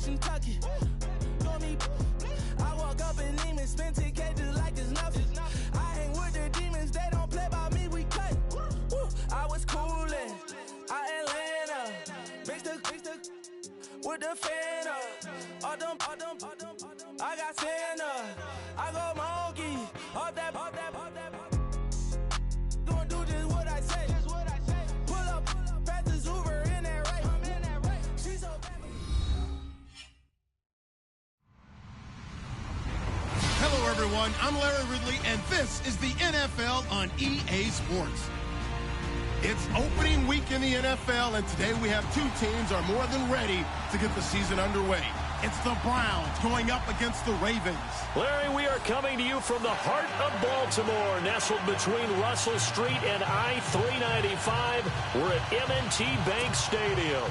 Kentucky. Doing me, I walk up in demons, spin 10K just like it's nothing. I hang with the demons, they don't play by me, we cut. Woo, I was coolin', Atlanta, mixed the with the fan up. I got Santa, I go monkey, up that. Don't do just what I say. Pull up, pass the Uber in that right. She's so bad. Hello, everyone. I'm Larry Ridley, and this is the NFL on EA Sports. It's opening week in the NFL, and today we have two teams are more than ready to get the season underway. It's the Browns going up against the Ravens. Larry, we are coming to you from the heart of Baltimore, nestled between Russell Street and I-395. We're at M&T Bank Stadium.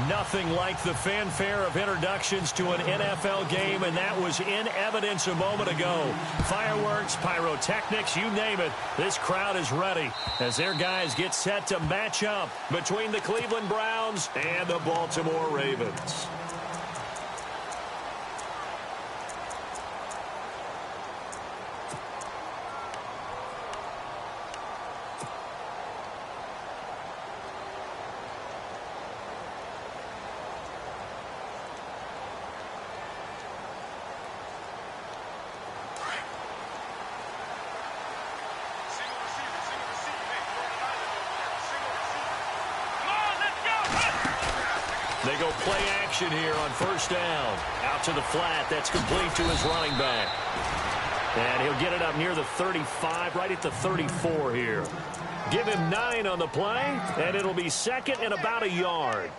Nothing like the fanfare of introductions to an NFL game, and that was in evidence a moment ago. Fireworks, pyrotechnics, you name it. This crowd is ready as their guys get set to match up between the Cleveland Browns and the Baltimore Ravens. They go play action here on first down. Out to the flat. That's complete to his running back. And he'll get it up near the 35, right at the 34 here. Give him 9 on the play, and it'll be second and about a yard.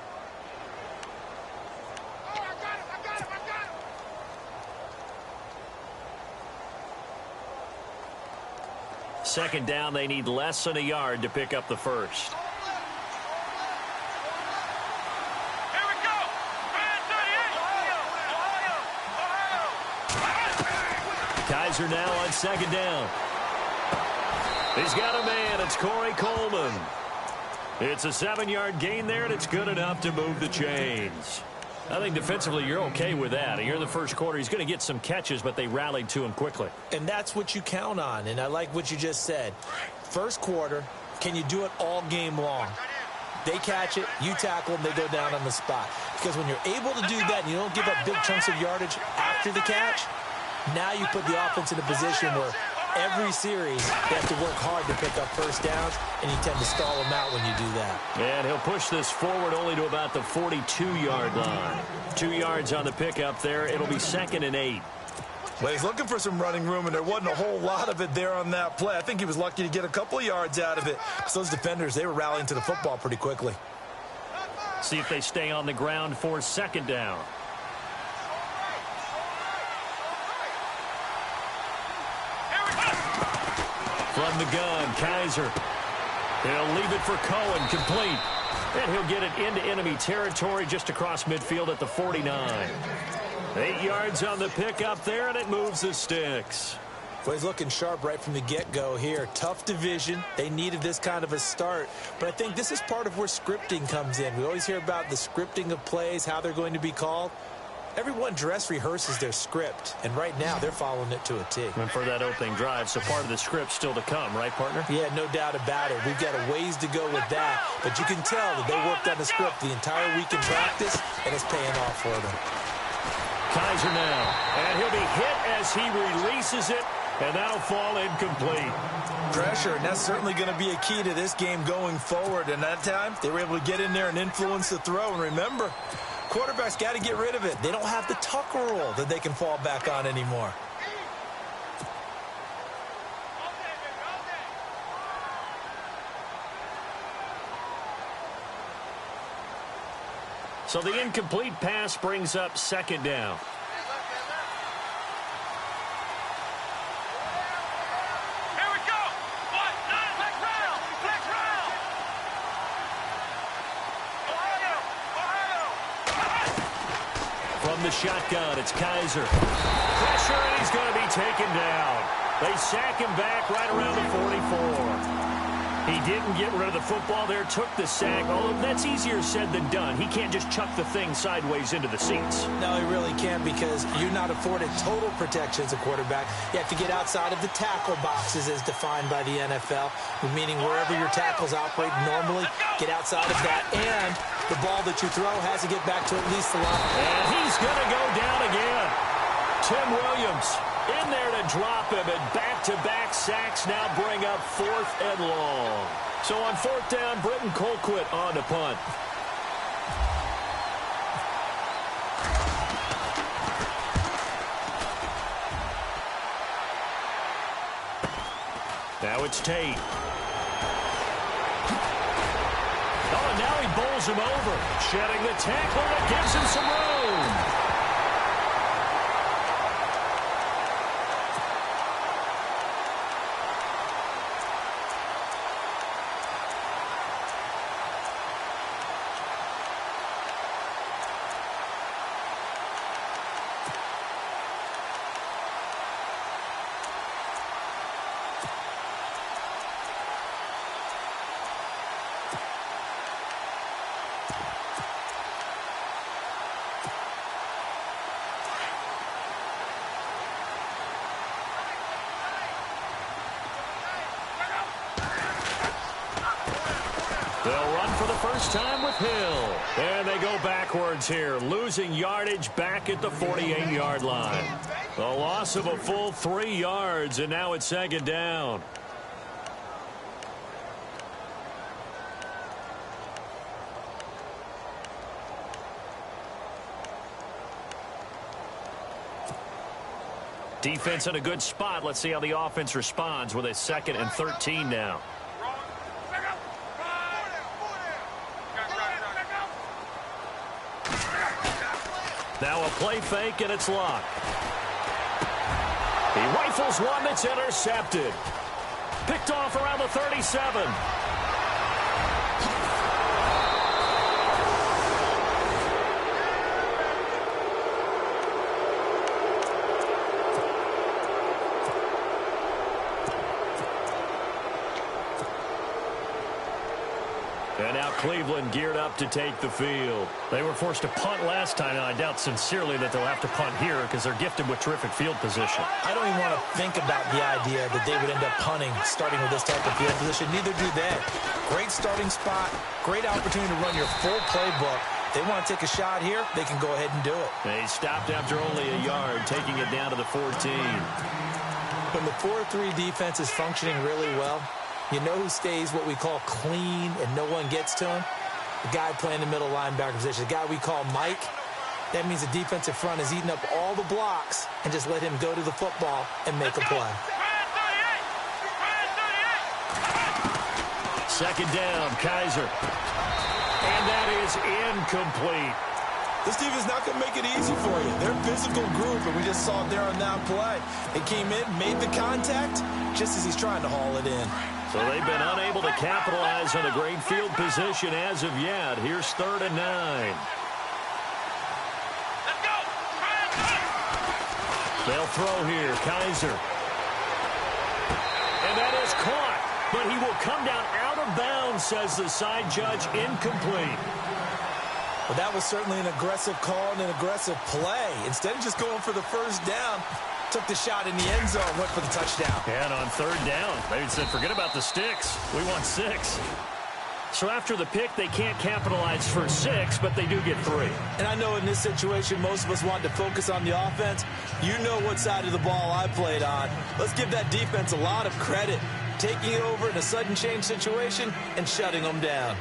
Second down, they need less than a yard to pick up the first. Kaiser now on second down. He's got a man. It's Corey Coleman. It's a 7-yard gain there, and it's good enough to move the chains. I think defensively you're okay with that. Here in the first quarter, he's going to get some catches, but they rallied to him quickly. And that's what you count on, and I like what you just said. First quarter, can you do it all game long? They catch it, you tackle them, they go down on the spot. Because when you're able to do that and you don't give up big chunks of yardage after the catch, now you put the offense in a position where every series they have to work hard to pick up first downs, and you tend to stall them out when you do that. And he'll push this forward only to about the 42-yard line. 2 yards on the pickup there. It'll be second and 8. Well, he's looking for some running room, and there wasn't a whole lot of it there on that play. I think he was lucky to get a couple of yards out of it. So those defenders, they were rallying to the football pretty quickly. See if they stay on the ground for second down. From the gun, Kaiser. He'll leave it for Cohen, complete. And he'll get it into enemy territory just across midfield at the 49. 8 yards on the pickup there, and it moves the sticks. Well, he's looking sharp right from the get-go here. Tough division. They needed this kind of a start. But I think this is part of where scripting comes in. We always hear about the scripting of plays, how they're going to be called. Everyone dress rehearses their script, and right now they're following it to a T. And for that opening drive, so part of the script still to come, right, partner? Yeah, no doubt about it. We've got a ways to go with that, but you can tell that they worked on the script the entire week in practice, and it's paying off for them. Kaiser now, and he'll be hit as he releases it, and that'll fall incomplete. Pressure, and that's certainly going to be a key to this game going forward. And that time, they were able to get in there and influence the throw. And remember, quarterbacks got to get rid of it. They don't have the tuck rule that they can fall back on anymore. So the incomplete pass brings up second down. Here we go. Flex round. Ohio. From the shotgun, it's Kaiser. Pressure, and he's going to be taken down. They sack him back right around the 44. He didn't get rid of the football there, took the sack. Although that's easier said than done. He can't just chuck the thing sideways into the seats. No, he really can't, because you're not afforded total protection as a quarterback. You have to get outside of the tackle boxes as defined by the NFL, meaning wherever your tackles operate normally, get outside of that, and the ball that you throw has to get back to at least the line. And he's going to go down again. Tim Williams in there to drop him, and back-to-back sacks now bring up 4th and long. So on 4th down, Britton Colquitt on to punt. Now it's Tate. Oh, and now he bowls him over, shedding the tackle that gives him some room. They'll run for the first time with Hill. And they go backwards here, losing yardage back at the 48-yard line. A loss of a full 3 yards, and now it's 2nd down. Defense in a good spot. Let's see how the offense responds with a 2nd and 13 now. Now a play fake, and it's locked. He rifles one that's intercepted. Picked off around the 37. And now Cleveland geared up to take the field. They were forced to punt last time, and I doubt sincerely that they'll have to punt here because they're gifted with terrific field position. I don't even want to think about the idea that they would end up punting starting with this type of field position. Neither do they. Great starting spot, great opportunity to run your full playbook. They want to take a shot here, they can go ahead and do it. They stopped after only a yard, taking it down to the 14. When the 4-3 defense is functioning really well, you know who stays what we call clean and no one gets to him? The guy playing the middle linebacker position, the guy we call Mike. That means the defensive front is eating up all the blocks and just let him go to the football and make a play. 2nd down, Kaiser. And that is incomplete. This defense is not going to make it easy for you. They're a physical group, and we just saw it there on that play. They came in, made the contact, just as he's trying to haul it in. So they've been unable to capitalize on a great field position as of yet. Here's 3rd and 9. Let's go. They'll throw here. Kaiser. And that is caught. But he will come down out of bounds, says the side judge. Incomplete. Well, that was certainly an aggressive call and an aggressive play. Instead of just going for the first down, took the shot in the end zone, went for the touchdown. And on 3rd down, they said, forget about the sticks. We want 6. So after the pick, they can't capitalize for 6, but they do get 3. And I know in this situation, most of us want to focus on the offense. You know what side of the ball I played on. Let's give that defense a lot of credit, taking it over in a sudden change situation and shutting them down.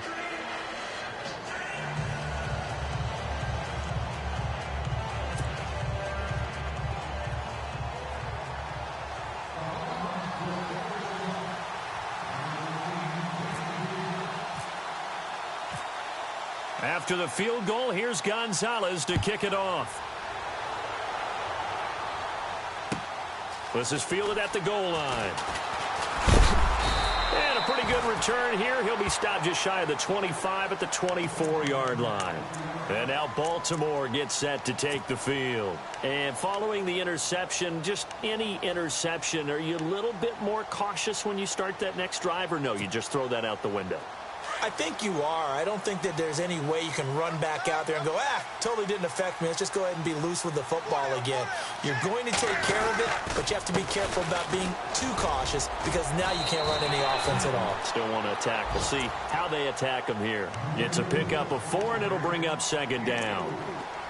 After the field goal, here's Gonzalez to kick it off. This is fielded at the goal line. And a pretty good return here. He'll be stopped just shy of the 25 at the 24-yard line. And now Baltimore gets set to take the field. And following the interception, just any interception, are you a little bit more cautious when you start that next drive, or no, you just throw that out the window? I think you are. I don't think that there's any way you can run back out there and go, totally didn't affect me. Let's just go ahead and be loose with the football again. You're going to take care of it, but you have to be careful about being too cautious because now you can't run any offense at all. Still want to attack. We'll see how they attack them here. It's a pickup of 4, and it'll bring up second down.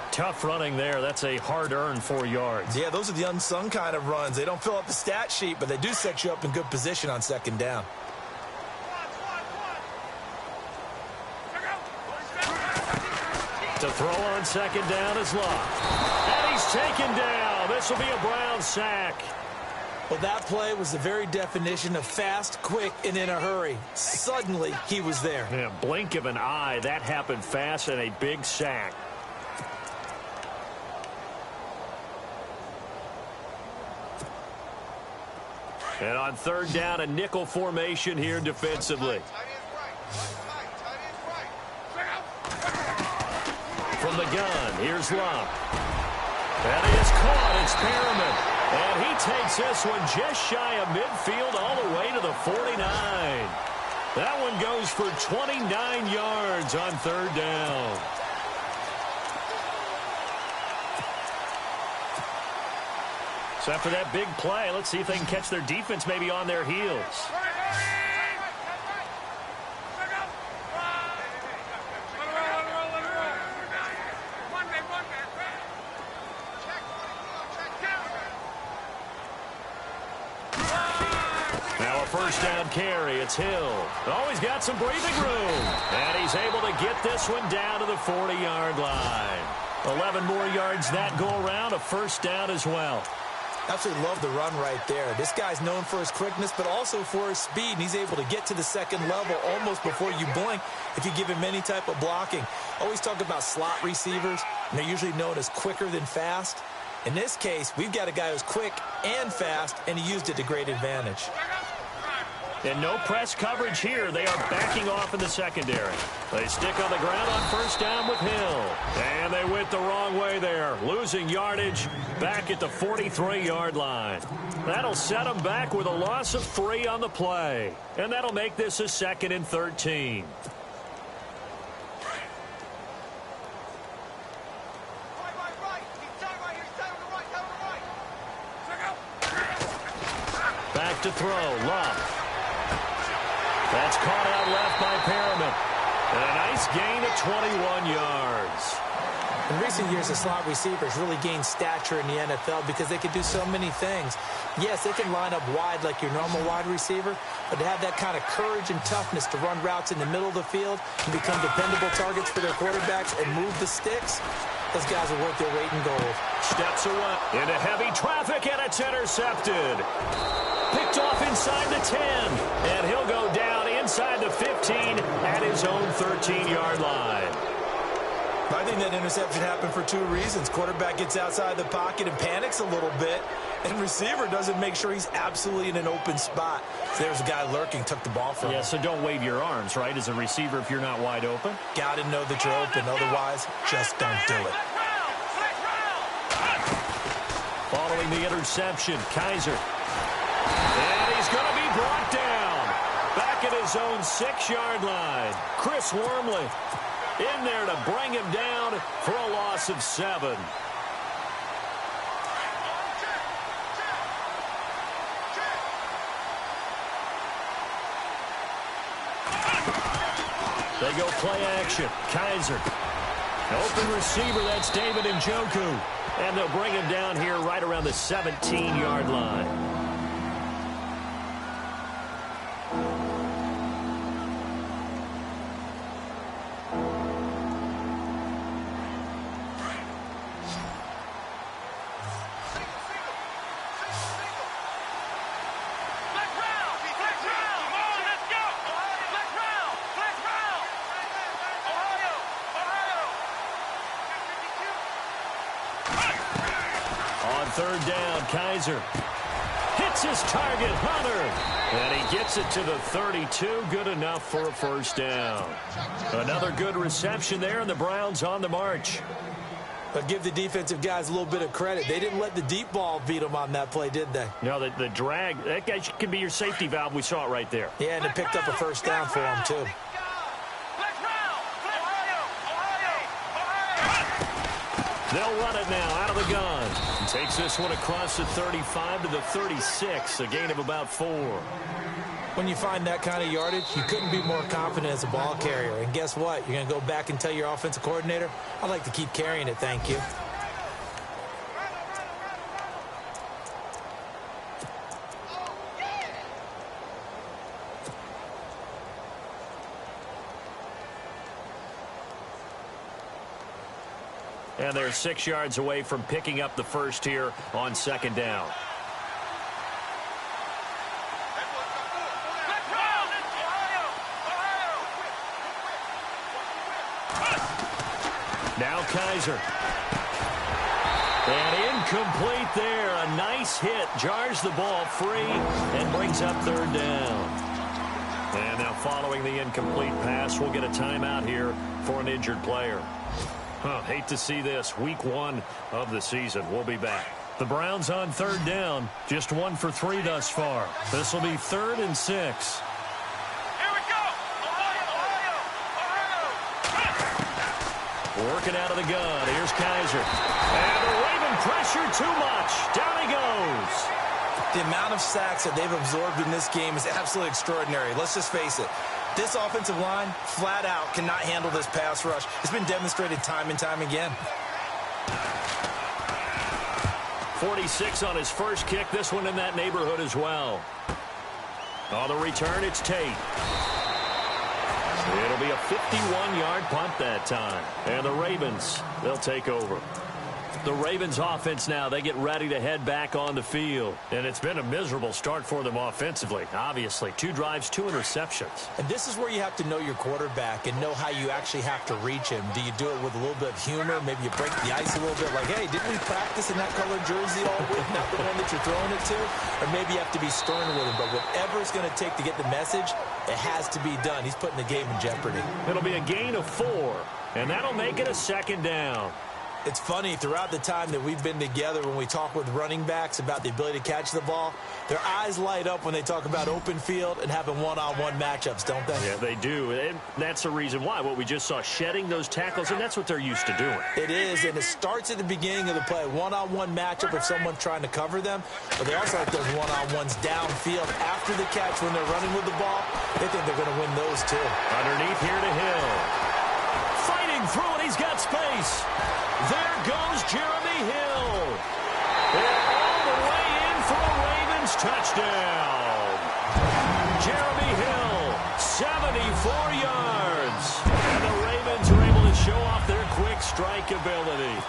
Tough running there. That's a hard-earned 4 yards. Yeah, those are the unsung kind of runs. They don't fill up the stat sheet, but they do set you up in good position on second down. To throw on second down is Love. And he's taken down. This will be a Brown sack. Well, that play was the very definition of fast, quick, and in a hurry. Suddenly, he was there. Yeah, blink of an eye. That happened fast and a big sack. And on third down, a nickel formation here defensively. From the gun, here's Love. And he is caught. It's Perriman. And he takes this one just shy of midfield all the way to the 49. That one goes for 29 yards on third down. So after that big play, let's see if they can catch their defense maybe on their heels. First down carry. It's Hill. Oh, he's got some breathing room. And he's able to get this one down to the 40-yard line. 11 more yards that go around. A first down as well. Absolutely love the run right there. This guy's known for his quickness, but also for his speed. And he's able to get to the second level almost before you blink if you give him any type of blocking. Always talk about slot receivers, and they're usually known as quicker than fast. In this case, we've got a guy who's quick and fast, and he used it to great advantage. And no press coverage here. They are backing off in the secondary. They stick on the ground on first down with Hill. And they went the wrong way there. Losing yardage back at the 43-yard line. That'll set them back with a loss of 3 on the play. And that'll make this a 2nd and 13. Back to throw. Love. That's caught out left by Perriman. And a nice gain of 21 yards. In recent years, the slot receivers really gained stature in the NFL because they can do so many things. Yes, they can line up wide like your normal wide receiver, but to have that kind of courage and toughness to run routes in the middle of the field and become dependable targets for their quarterbacks and move the sticks, those guys are worth their weight in gold. Steps away into heavy traffic, and it's intercepted. Picked off inside the 10, and he'll go down inside the 15 at his own 13-yard line. I think that interception happened for 2 reasons. Quarterback gets outside the pocket and panics a little bit, and receiver doesn't make sure he's absolutely in an open spot. So there's a guy lurking, took the ball from him. Yeah, so don't wave your arms, right, as a receiver if you're not wide open. Got to know that you're open. Otherwise, just don't do it. Following the interception, Kaiser. And he's going to be brought down. Back at his own 6-yard line. Chris Wormley in there to bring him down for a loss of 7. They go play action. Kaiser. Open receiver, that's David Njoku. And they'll bring him down here right around the 17-yard line. Third down, Kaiser hits That's his target, Hunter. And he gets it to the 32. Good enough for a first down. Another good reception there, and the Browns on the march. But give the defensive guys a little bit of credit. They didn't let the deep ball beat them on that play, did they? No, the drag, that guy can be your safety valve. We saw it right there. Yeah, and it picked up a first down for him, too. They'll run it now out of the gun. Takes this one across the 35 to the 36, a gain of about 4. When you find that kind of yardage, you couldn't be more confident as a ball carrier. And guess what? You're going to go back and tell your offensive coordinator, I'd like to keep carrying it, thank you. And they're 6 yards away from picking up the first here on second down. Now Kaiser. And incomplete there. A nice hit. Jars the ball free and brings up third down. And now following the incomplete pass, we'll get a timeout here for an injured player. Hate to see this. Week 1 of the season. We'll be back. The Browns on third down. Just 1 for 3 thus far. This will be 3rd and 6. Here we go! Ohio! Working out of the gun. Here's Kaiser. And the Raven pressure too much. Down he goes. The amount of sacks that they've absorbed in this game is absolutely extraordinary. Let's just face it. This offensive line, flat out, cannot handle this pass rush. It's been demonstrated time and time again. 46 on his first kick. This one in that neighborhood as well. On the return, it's Tate. It'll be a 51-yard punt that time. And the Ravens, they'll take over. The Ravens offense now, they get ready to head back on the field. And it's been a miserable start for them offensively, obviously. 2 drives, 2 interceptions. And this is where you have to know your quarterback and know how you actually have to reach him. Do you do it with a little bit of humor? Maybe you break the ice a little bit like, hey, didn't we practice in that colored jersey all week, not the one that you're throwing it to? Or maybe you have to be stern with him. But whatever it's going to take to get the message, it has to be done. He's putting the game in jeopardy. It'll be a gain of 4, and that'll make it a second down. It's funny, throughout the time that we've been together, when we talk with running backs about the ability to catch the ball, their eyes light up when they talk about open field and having one-on-one matchups, don't they? Yeah, they do. And that's the reason why. What we just saw, shedding those tackles, and that's what they're used to doing. It is, and it starts at the beginning of the play. One-on-one matchup if someone's trying to cover them, but they also like those one-on-ones downfield after the catch when they're running with the ball. They think they're going to win those, too. Underneath here to Hill. Fighting through it, he's got space. There goes Jeremy Hill. And all the way in for a Ravens touchdown. Jeremy Hill, 74 yards. And the Ravens are able to show off their quick strike ability.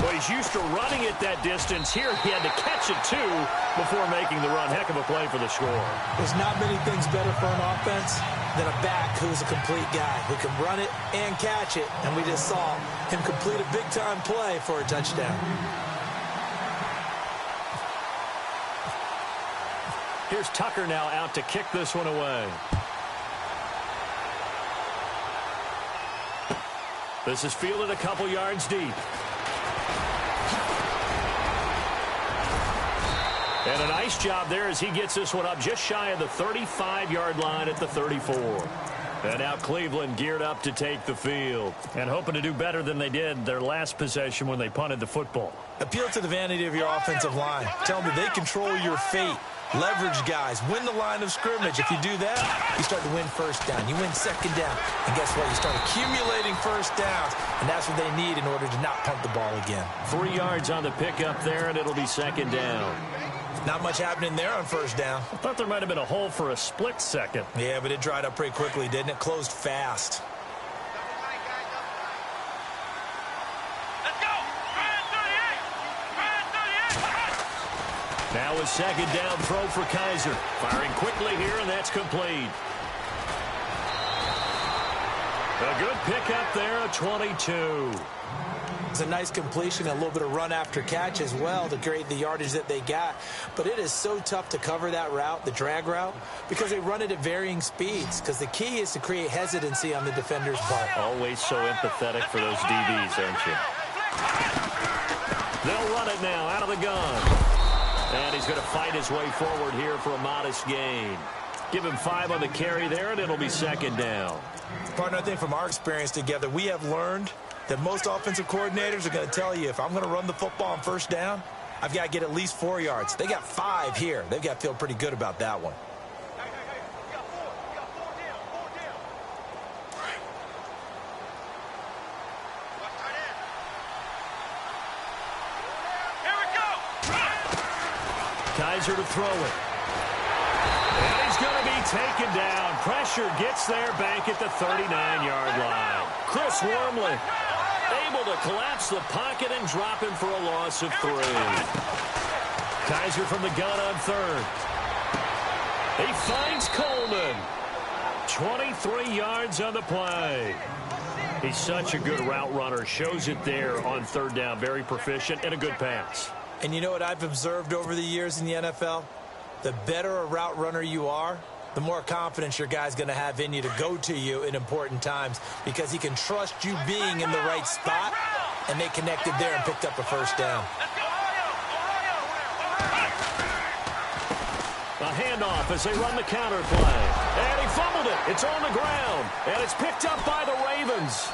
Well, he's used to running it that distance. Here he had to catch it, too, before making the run. Heck of a play for the score. There's not many things better for an offense than a back who's a complete guy who can run it and catch it. And we just saw him complete a big-time play for a touchdown. Here's Tucker now out to kick this one away. This is fielded a couple yards deep. And a nice job there as he gets this one up just shy of the 35-yard line at the 34. And now Cleveland geared up to take the field and hoping to do better than they did their last possession when they punted the football. Appeal to the vanity of your offensive line. Tell them they control your fate. Leverage guys. Win the line of scrimmage. If you do that, you start to win first down. You win second down. And guess what? You start accumulating first downs. And that's what they need in order to not punt the ball again. 3 yards on the pickup there, and it'll be second down. Not much happening there on first down. I thought there might have been a hole for a split second. Yeah, but it dried up pretty quickly, didn't it? Closed fast. Let's go! Ryan 38! Ryan 38! Now a second down throw for Kaiser. Firing quickly here, and that's complete. A good pickup there, a 22. It's a nice completion, a little bit of run after catch as well to create the yardage that they got. But it is so tough to cover that route, the drag route, because they run it at varying speeds. Because the key is to create hesitancy on the defender's part. Always so empathetic for those DBs, aren't you? They'll run it now out of the gun. And he's going to fight his way forward here for a modest gain. Give him 5 on the carry there, and it'll be second down. Partner, I think from our experience together, we have learned that most offensive coordinators are going to tell you, if I'm going to run the football on first down, I've got to get at least 4 yards. They got 5 here. They've got to feel pretty good about that one. Kaiser to throw it. And he's going to be taken down. Pressure gets there back at the 39-yard line. Chris Wormley able to collapse the pocket and drop him for a loss of 3. Kaiser from the gun on third. He finds Coleman. 23 yards on the play. He's such a good route runner. Shows it there on third down. Very proficient and a good pass. And you know what I've observed over the years in the NFL? The better a route runner you are, the more confidence your guy's going to have in you to go to you in important times, because he can trust you being in the right spot, and they connected there and picked up a first down. A handoff as they run the counter play. And he fumbled it. It's on the ground. And it's picked up by the Ravens.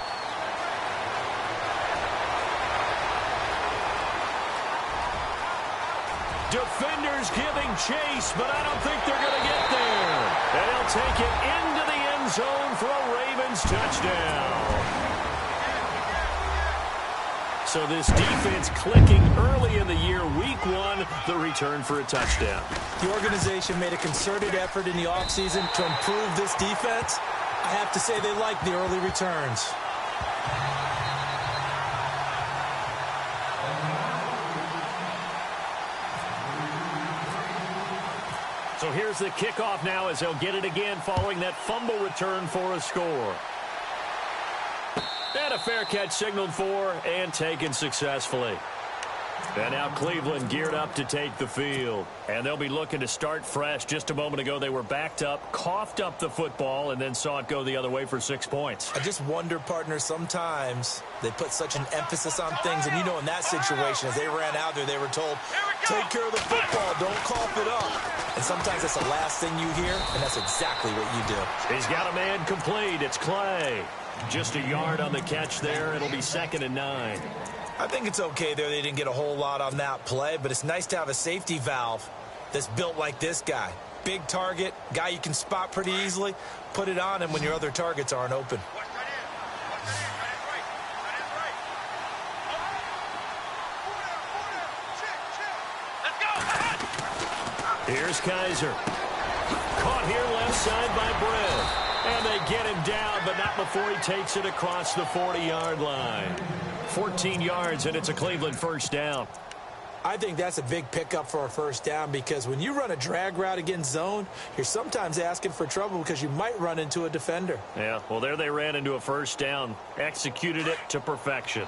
Defenders giving chase, but I don't think they're going to get there. And he'll take it into the end zone for a Ravens touchdown. So this defense clicking early in the year, week 1, the return for a touchdown. The organization made a concerted effort in the offseason to improve this defense. I have to say they like the early returns. So here's the kickoff now as they'll get it again following that fumble return for a score. And a fair catch signaled for and taken successfully. And now Cleveland geared up to take the field. And they'll be looking to start fresh. Just a moment ago, they were backed up, coughed up the football, and then saw it go the other way for 6 points. I just wonder, partner, sometimes they put such an emphasis on things. And, you know, in that situation, as they ran out there, they were told, take care of the football, don't cough it up. And sometimes that's the last thing you hear, and that's exactly what you do. He's got a man complete. It's Clay. Just a yard on the catch there. It'll be 2nd and 9. I think it's okay there. They didn't get a whole lot on that play, but it's nice to have a safety valve that's built like this guy. Big target, guy you can spot pretty easily. Put it on him when your other targets aren't open. Here's Kaiser. Caught here left side by Brett. And they get him down, but not before he takes it across the 40-yard line. 14 yards, and it's a Cleveland first down. I think that's a big pickup for a first down, because when you run a drag route against zone, you're sometimes asking for trouble because you might run into a defender. Yeah, well, there they ran into a first down. Executed it to perfection.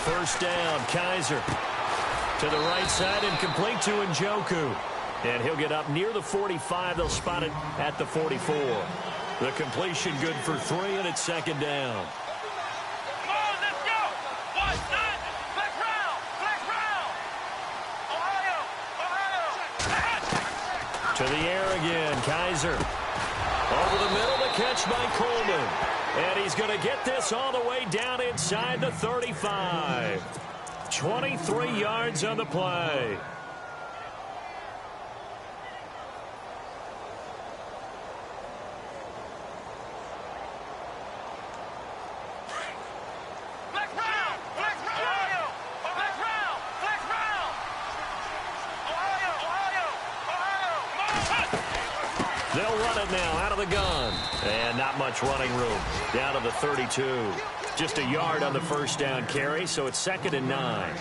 First down, Kaiser. To the right side and complete to Njoku. And he'll get up near the 45. They'll spot it at the 44. The completion good for 3, and it's 2nd down. Come on, let's go. One, nine, flex round, flex round. Ohio. To the air again, Kaiser. Over the middle, the catch by Coleman. And he's going to get this all the way down inside the 35. 23 yards on the play. Flex round, flex round. Ohio, flex round, flex round. Ohio. They'll run it now out of the gun. And not much running room. Down to the 32. Just a yard on the first down carry, so it's 2nd and 9.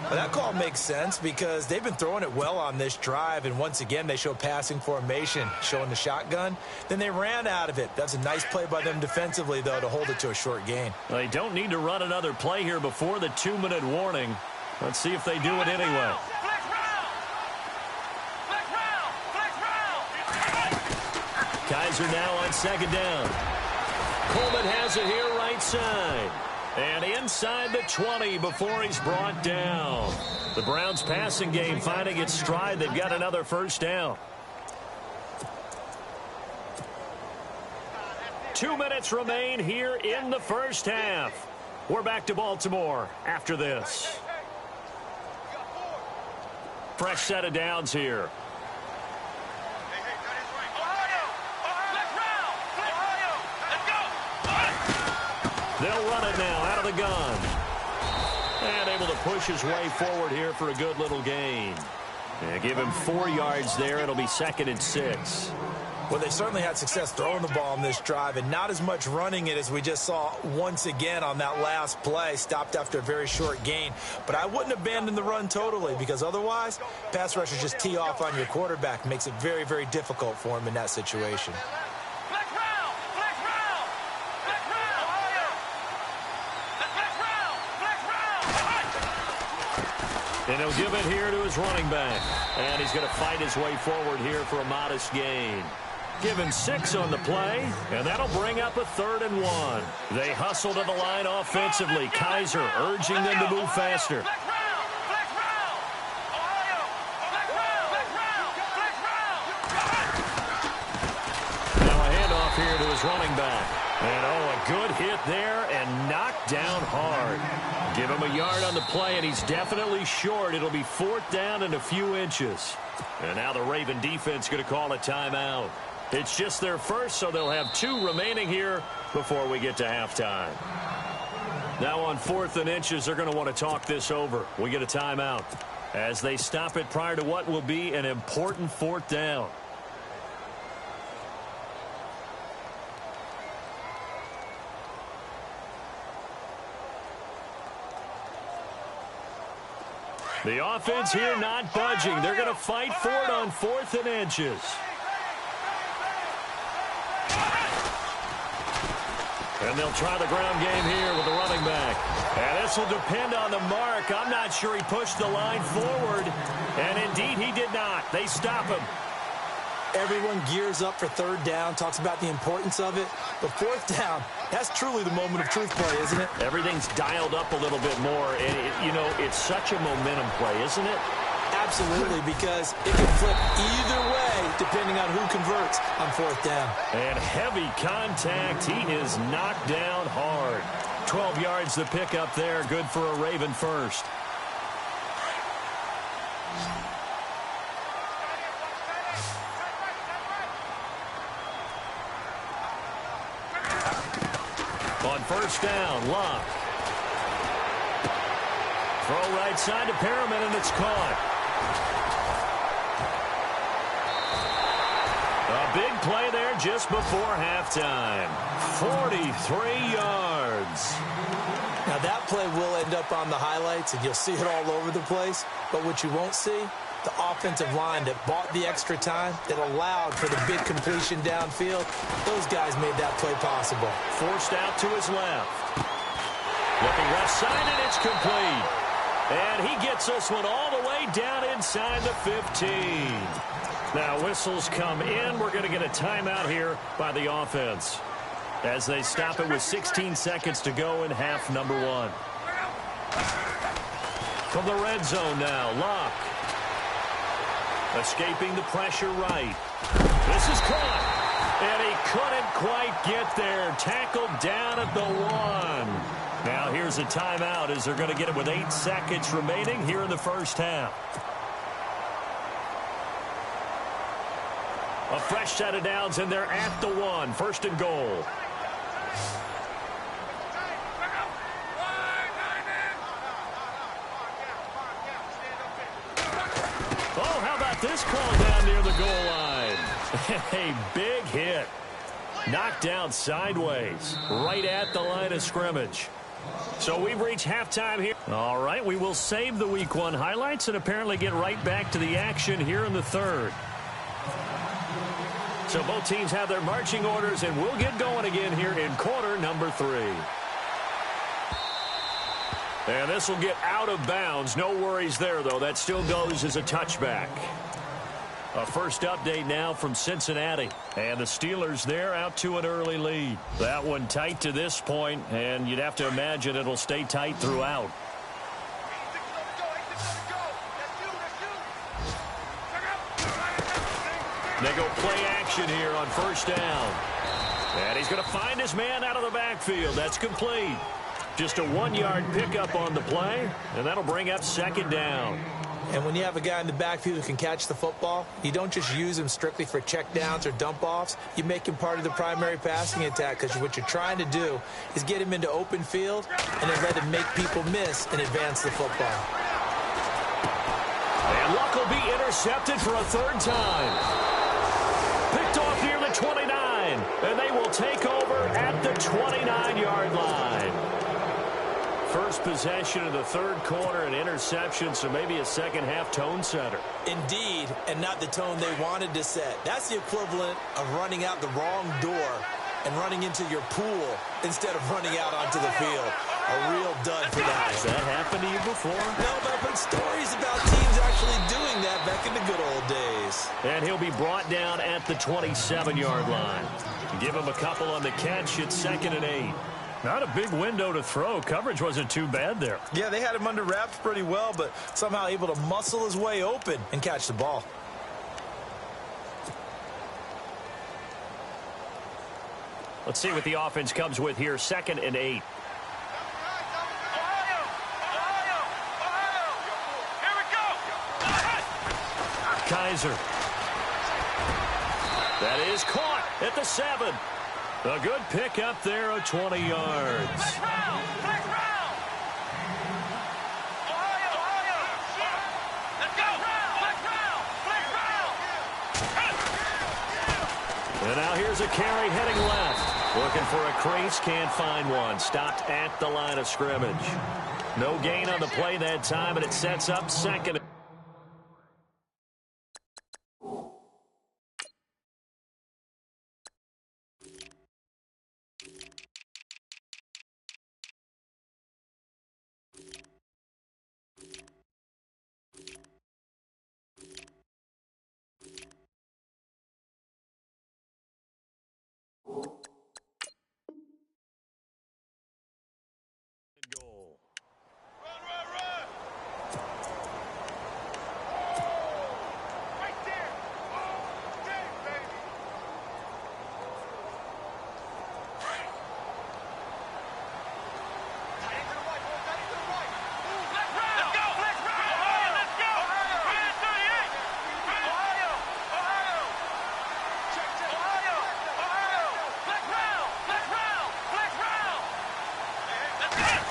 Well, that call makes sense because they've been throwing it well on this drive, and once again, they show passing formation, showing the shotgun. Then they ran out of it. That's a nice play by them defensively, though, to hold it to a short gain. Well, they don't need to run another play here before the 2-minute warning. Let's see if they do it anyway. Kaiser now on 2nd down. Coleman has it here right side. And inside the 20 before he's brought down. The Browns passing game finding its stride. They've got another first down. 2 minutes remain here in the first half. We're back to Baltimore after this. Fresh set of downs here. They'll run it now out of the gun. And able to push his way forward here for a good little gain. And give him 4 yards there. It'll be 2nd and 6. Well, they certainly had success throwing the ball on this drive and not as much running it as we just saw once again on that last play. Stopped after a very short gain. But I wouldn't abandon the run totally because otherwise, pass rushers just tee off on your quarterback. Makes it very, very difficult for him in that situation. And he'll give it here to his running back. And he's going to fight his way forward here for a modest gain. Give him 6 on the play, and that'll bring up a 3rd and 1. They hustle to the line offensively. Kaiser urging them to move faster. Now a handoff here to his running back. And a good hit there and knocked down hard. Give him a yard on the play, and he's definitely short. It'll be 4th down and a few inches. And now the Raven defense going to call a timeout. It's just their first, so they'll have 2 remaining here before we get to halftime. Now on 4th and inches, they're going to want to talk this over. We get a timeout as they stop it prior to what will be an important 4th down. The offense here not budging. They're going to fight for it on 4th and inches. And they'll try the ground game here with the running back. And this will depend on the mark. I'm not sure he pushed the line forward. And indeed, he did not. They stop him. Everyone gears up for 3rd down, talks about the importance of it. But 4th down, that's truly the moment of truth play, isn't it? Everything's dialed up a little bit more. And, it's such a momentum play, isn't it? Absolutely, because it can flip either way depending on who converts on 4th down. And heavy contact. He is knocked down hard. 12 yards to pick up there. Good for a Raven first. On 1st down, Locke. Throw right side to Perriman, and it's caught. A big play there just before halftime. 43 yards. Now, that play will end up on the highlights, and you'll see it all over the place. But what you won't see, the offensive line that bought the extra time, that allowed for the big completion downfield, those guys made that play possible. Forced out to his left. Looking left side, and it's complete. And he gets this one all the way down inside the 15. Now whistles come in. We're going to get a timeout here by the offense as they stop it with 16 seconds to go in half number 1. From the red zone now, Locke. Escaping the pressure right. This is caught. And he couldn't quite get there. Tackled down at the 1. Now here's a timeout as they're going to get it with 8 seconds remaining here in the first half. A fresh set of downs, and they're at the 1. 1st and goal. Oh, how about this call down near the goal line? A big hit. Knocked down sideways, right at the line of scrimmage. So we've reached halftime here. All right, we will save the Week 1 highlights and apparently get right back to the action here in the third. So both teams have their marching orders, and we'll get going again here in quarter number 3. And this will get out of bounds. No worries there, though. That still goes as a touchback. A first update now from Cincinnati. And the Steelers there out to an early lead. That one tight to this point, and you'd have to imagine it'll stay tight throughout. They go play action here on first down. And he's going to find his man out of the backfield. That's complete. Just a 1-yard pickup on the play, and that'll bring up second down. And when you have a guy in the backfield who can catch the football, you don't just use him strictly for checkdowns or dump-offs. You make him part of the primary passing attack, because what you're trying to do is get him into open field and then let him make people miss and advance the football. And Luck will be intercepted for a third time. Picked off near the 29, and they will take over at the 29-yard line. First possession of the third quarter, an interception, so maybe a second-half tone setter. Indeed, and not the tone they wanted to set. That's the equivalent of running out the wrong door and running into your pool instead of running out onto the field. A real dud for that. Has that happened to you before? No, but I've heard stories about teams actually doing that back in the good old days. And he'll be brought down at the 27-yard line. Give him a couple on the catch. It's 2nd and 8. Not a big window to throw. Coverage wasn't too bad there. Yeah, they had him under wraps pretty well, but somehow able to muscle his way open And catch the ball. Let's see what the offense comes with here. 2nd and 8. Kaiser. That is caught at the 7. A good pick up there of 20 yards. And now here's a carry heading left. Looking for a crease, can't find one. Stopped at the line of scrimmage. No gain on the play that time, and it sets up 2nd. Goal.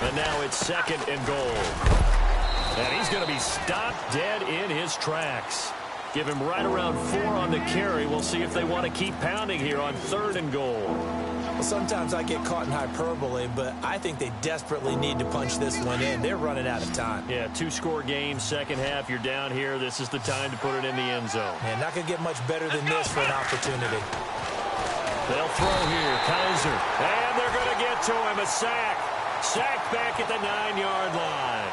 And now it's 2nd and goal. And he's going to be stopped dead in his tracks. Give him right around 4 on the carry. We'll see if they want to keep pounding here on 3rd and goal. Well, sometimes I get caught in hyperbole, but I think they desperately need to punch this one in. They're running out of time. Yeah, 2-score game, second half. You're down here. This is the time to put it in the end zone. And not going to get much better than this for an opportunity. They'll throw here. Kaiser. And they're going to get to him. A sack. Sacked back at the 9-yard line.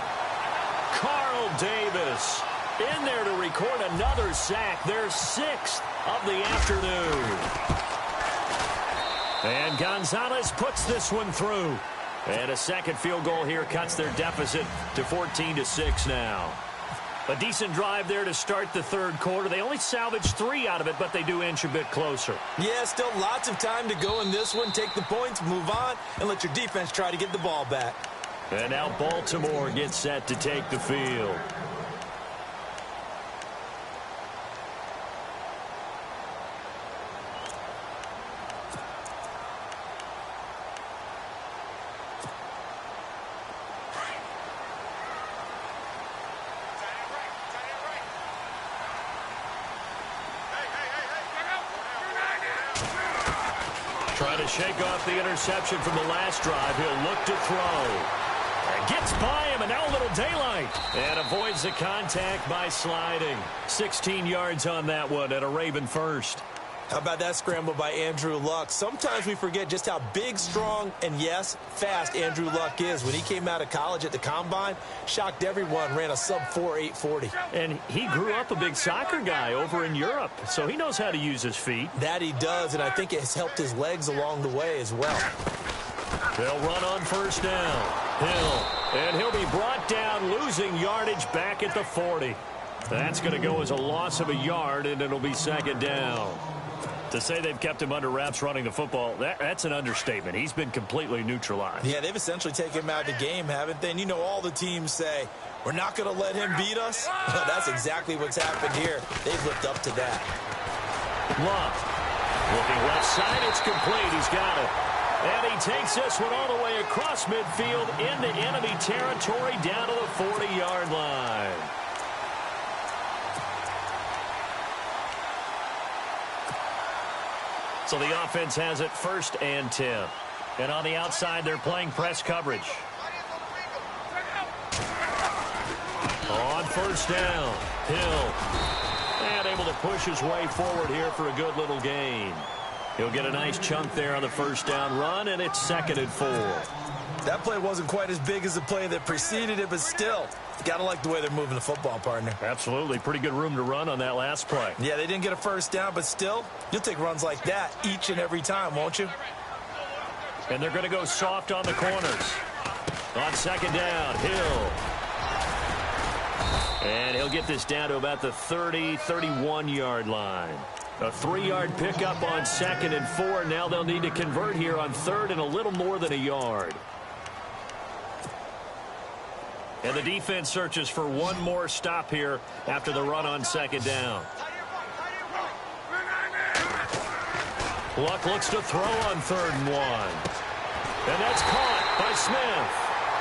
Carl Davis in there to record another sack. Their 6th of the afternoon. And Gonzalez puts this one through. And a second field goal here cuts their deficit to 14-6 now. A decent drive there to start the third quarter. They only salvaged 3 out of it, but they do inch a bit closer. Yeah, still lots of time to go in this one. Take the points, move on, and let your defense try to get the ball back. And now Baltimore gets set to take the field. Trying to shake off the interception from the last drive. He'll look to throw. Gets by him, and now a little daylight. And avoids the contact by sliding. 16 yards on that one, and a Raven first. How about that scramble by Andrew Luck? Sometimes we forget just how big, strong, and yes, fast Andrew Luck is. When he came out of college at the Combine, shocked everyone, ran a sub-4 840. And he grew up a big soccer guy over in Europe, so he knows how to use his feet. That he does, and I think it has helped his legs along the way as well. They'll run on first down. Hill, and he'll be brought down, losing yardage back at the 40. That's going to go as a loss of a yard, and it'll be second down. To say they've kept him under wraps running the football, that's an understatement. He's been completely neutralized. Yeah, they've essentially taken him out of the game, haven't they? And you know all the teams say, we're not going to let him beat us. That's exactly what's happened here. They've lived up to that. Love. Looking left side, it's complete. He's got it. And he takes this one all the way across midfield into enemy territory down to the 40-yard line. So the offense has it 1st and 10. And on the outside, they're playing press coverage. On first down, Hill. And able to push his way forward here for a good little gain. He'll get a nice chunk there on the first down run, and it's 2nd and 4. That play wasn't quite as big as the play that preceded it, but still, got to like the way they're moving the football, partner. Absolutely. Pretty good room to run on that last play. Yeah, they didn't get a first down, but still, you'll take runs like that each and every time, won't you? And they're going to go soft on the corners. On second down, Hill. And he'll get this down to about the 30, 31-yard line. A 3-yard pickup on 2nd and 4. Now they'll need to convert here on 3rd and a little more than a yard. And the defense searches for one more stop here after the run on 2nd down. Luck looks to throw on 3rd and 1. And that's caught by Smith.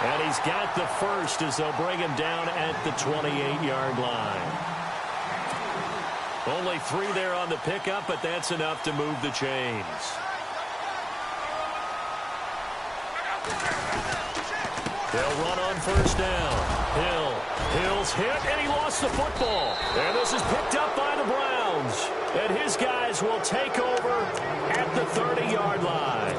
And he's got the first as they'll bring him down at the 28-yard line. Only 3 there on the pickup, but that's enough to move the chains. They'll run on first down. Hill's hit, and he lost the football. And this is picked up by the Browns. And his guys will take over at the 30-yard line.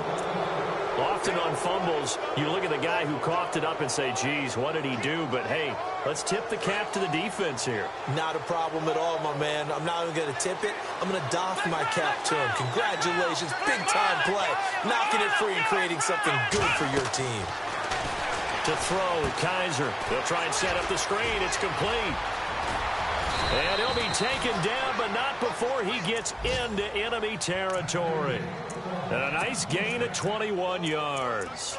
Often on fumbles, you look at the guy who coughed it up and say, geez, what did he do? But, hey, let's tip the cap to the defense here. Not a problem at all, my man. I'm not even going to tip it. I'm going to doff my cap to him. Congratulations. Big-time play. Knocking it free and creating something good for your team. To throw, Kaiser. They'll try and set up the screen. It's complete. And he'll be taken down, but not before he gets into enemy territory. And a nice gain of 21 yards.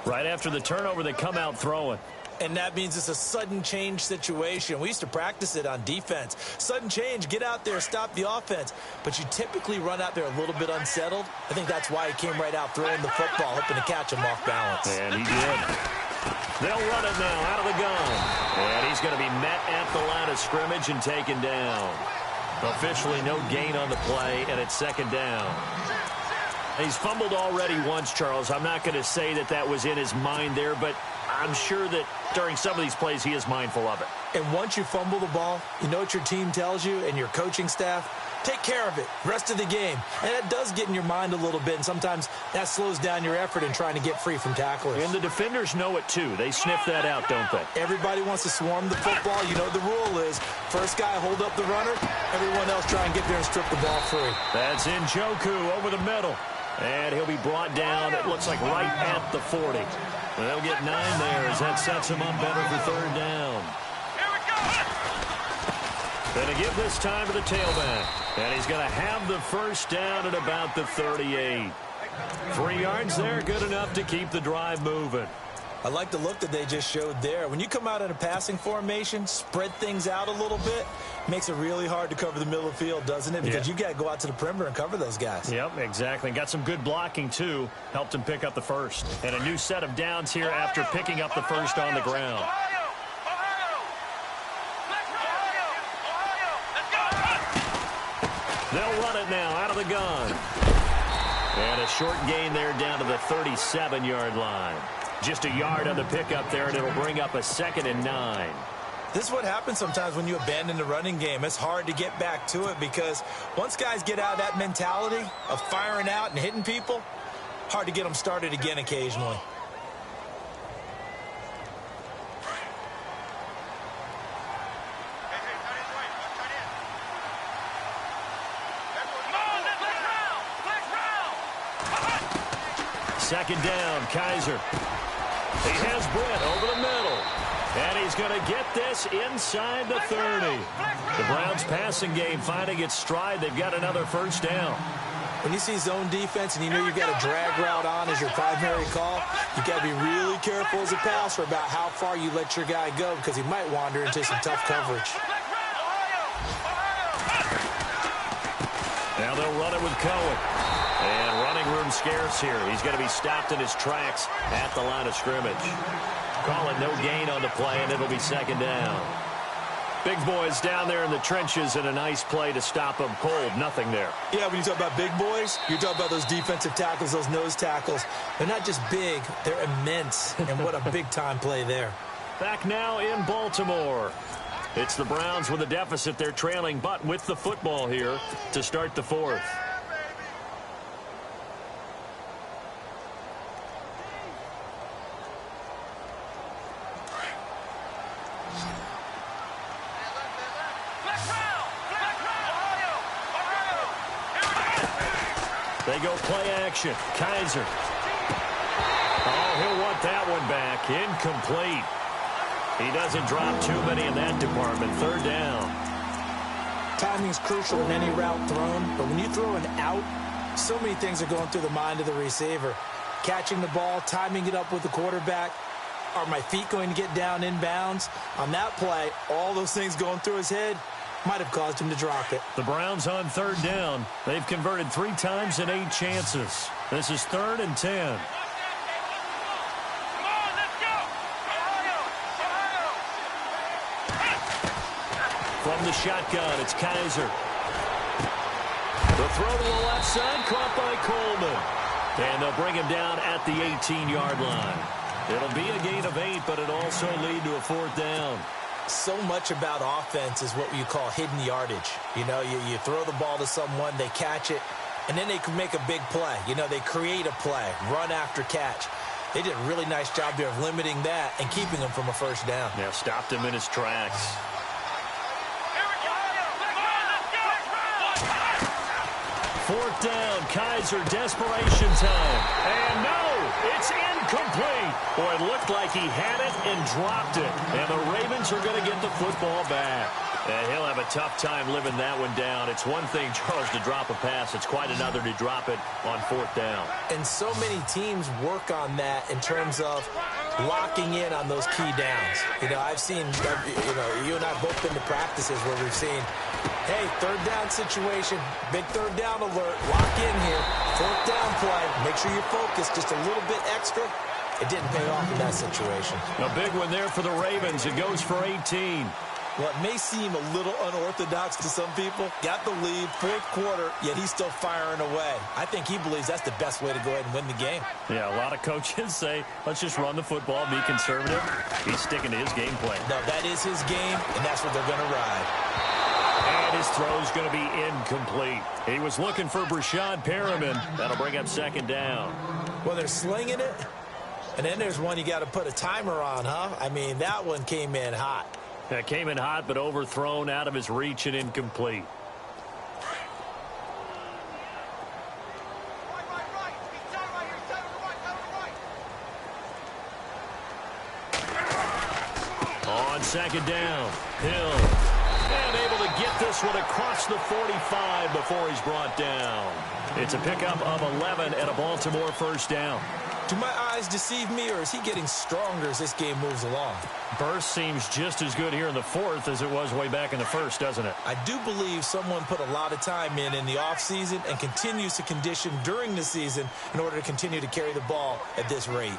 Right after the turnover, they come out throwing. And that means it's a sudden change situation. We used to practice it on defense. Sudden change, get out there, stop the offense. But you typically run out there a little bit unsettled. I think that's why he came right out throwing the football, hoping to catch him off balance. And he did. They'll run it now out of the gun. And he's going to be met at the line of scrimmage and taken down. Officially no gain on the play, and it's 2nd down. He's fumbled already once, Charles. I'm not going to say that that was in his mind there, but I'm sure that during some of these plays he is mindful of it. And once you fumble the ball, you know what your team tells you and your coaching staff? Take care of it. Rest of the game. And that does get in your mind a little bit, and sometimes that slows down your effort in trying to get free from tacklers. And the defenders know it, too. They sniff that out, don't they? Everybody wants to swarm the football. You know the rule is first guy hold up the runner, everyone else try and get there and strip the ball free. That's Njoku over the middle. And he'll be brought down, it looks like right at the 40. And they'll get 9 there as that sets him up better for 3rd down. Here we go. Going to give this time to the tailback. And he's going to have the first down at about the 38. 3 yards there, good enough to keep the drive moving. I like the look that they just showed there. When you come out in a passing formation, spread things out a little bit, makes it really hard to cover the middle of the field, doesn't it? Because you've got to go out to the perimeter and cover those guys. Yep, exactly. Got some good blocking, too. Helped him pick up the first. And a new set of downs here after picking up the first on the ground. They'll run it now out of the gun. And a short gain there down to the 37-yard line. Just a yard on the pickup there, and it'll bring up a 2nd and 9. This is what happens sometimes when you abandon the running game. It's hard to get back to it because once guys get out of that mentality of firing out and hitting people, hard to get them started again occasionally. Second down, Kaiser. He has Britt over the middle. And he's going to get this inside the 30. The Browns passing game finding its stride. They've got another first down. When you see zone defense and you know you've got a drag route on as your primary call, you've got to be really careful as a passer about how far you let your guy go because he might wander into some tough coverage. Now they'll run it with Cohen. And running room scarce here. He's going to be stopped in his tracks at the line of scrimmage. Call it no gain on the play, and it'll be second down. Big boys down there in the trenches, and a nice play to stop them cold. Nothing there. Yeah, when you talk about big boys, you're talking about those defensive tackles, those nose tackles. They're not just big, they're immense. And what a big-time play there. Back now in Baltimore. It's the Browns with a deficit. They're trailing, but with the football here to start the fourth. They go play action. Kaiser. Oh, he'll want that one back. Incomplete. He doesn't drop too many in that department. Third down. Timing's crucial in any route thrown, but when you throw an out, so many things are going through the mind of the receiver. Catching the ball, timing it up with the quarterback. Are my feet going to get down inbounds? On that play, all those things going through his head might have caused him to drop it. The Browns on third down. They've converted 3 times in 8 chances. This is 3rd and 10. From the shotgun, it's Kaiser. The throw to the left side, caught by Coleman. And they'll bring him down at the 18-yard line. It'll be a gain of 8, but it'll also lead to a 4th down. So much about offense is what you call hidden yardage. You know, you throw the ball to someone, they catch it, and then they can make a big play. You know, they create a play, run after catch. They did a really nice job there of limiting that and keeping him from a first down. Yeah, stopped him in his tracks. Fourth down, Kaiser, desperation time. And no, it's incomplete. Boy, it looked like he had it and dropped it. And the Ravens are going to get the football back. And he'll have a tough time living that one down. It's one thing, Charles, to drop a pass. It's quite another to drop it on 4th down. And so many teams work on that in terms of locking in on those key downs. You know, I've seen, you and I have both been to practices where we've seen, hey, 3rd down situation, big 3rd down alert, lock in here, 4th down play, make sure you focus just a little bit extra. It didn't pay off in that situation. A big one there for the Ravens. It goes for 18. What may seem a little unorthodox to some people, got the lead, 4th quarter, yet he's still firing away. I think he believes that's the best way to go ahead and win the game. Yeah, a lot of coaches say, let's just run the football, be conservative. He's sticking to his game plan. No, that is his game, and that's what they're going to ride. And his throw's going to be incomplete. He was looking for Brashad Perriman. That'll bring up 2nd down. Well, they're slinging it, and then there's one you got to put a timer on, huh? I mean, that one came in hot. That came in hot, but overthrown, out of his reach and incomplete. On 2nd down, Hill. And able to get this one across the 45 before he's brought down. It's a pickup of 11 and a Baltimore first down. Do my eyes deceive me, or is he getting stronger as this game moves along? Burst seems just as good here in the 4th as it was way back in the 1st, doesn't it? I do believe someone put a lot of time in the offseason and continues to condition during the season in order to continue to carry the ball at this rate.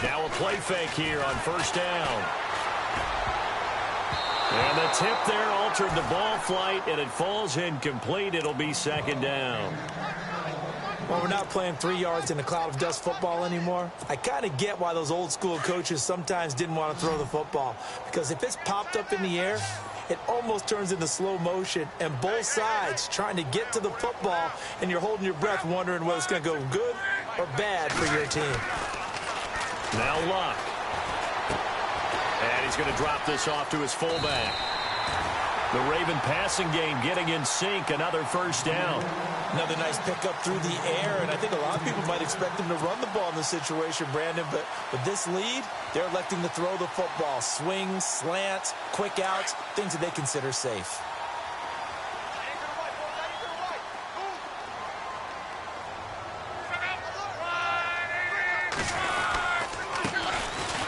Now a play fake here on 1st down. And the tip there altered the ball flight, and it falls incomplete. It'll be second down. Well, we're not playing 3 yards in a cloud of dust football anymore. I kind of get why those old school coaches sometimes didn't want to throw the football. Because if it's popped up in the air, it almost turns into slow motion. And both sides trying to get to the football, and you're holding your breath wondering whether it's going to go good or bad for your team. Now Luck. And he's going to drop this off to his fullback. The Raven passing game getting in sync. Another first down. Another nice pickup through the air, and I think a lot of people might expect him to run the ball in this situation, Brandon, but with this lead, they're electing to throw the football. Swings, slants, quick outs, things that they consider safe.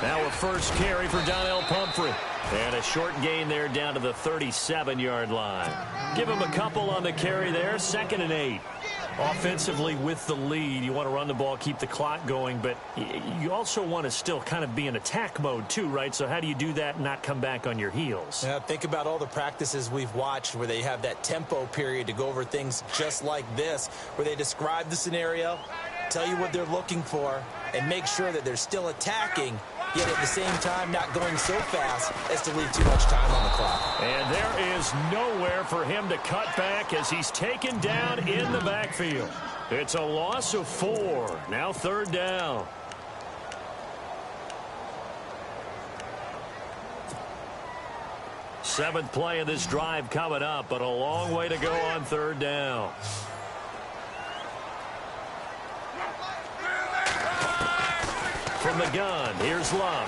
Now a first carry for Donnell Pumphrey. And a short gain there down to the 37-yard line. Give him a couple on the carry there. 2nd and 8. Offensively with the lead, you want to run the ball, keep the clock going, but you also want to still kind of be in attack mode too, right? So how do you do that and not come back on your heels? Yeah, think about all the practices we've watched where they have that tempo period to go over things just like this, where they describe the scenario, tell you what they're looking for, and make sure that they're still attacking, yet at the same time not going so fast as to leave too much time on the clock. And there is nowhere for him to cut back as he's taken down in the backfield. It's a loss of 4. Now 3rd down. Seventh play of this drive coming up, but a long way to go on 3rd down. From the gun, here's Luck.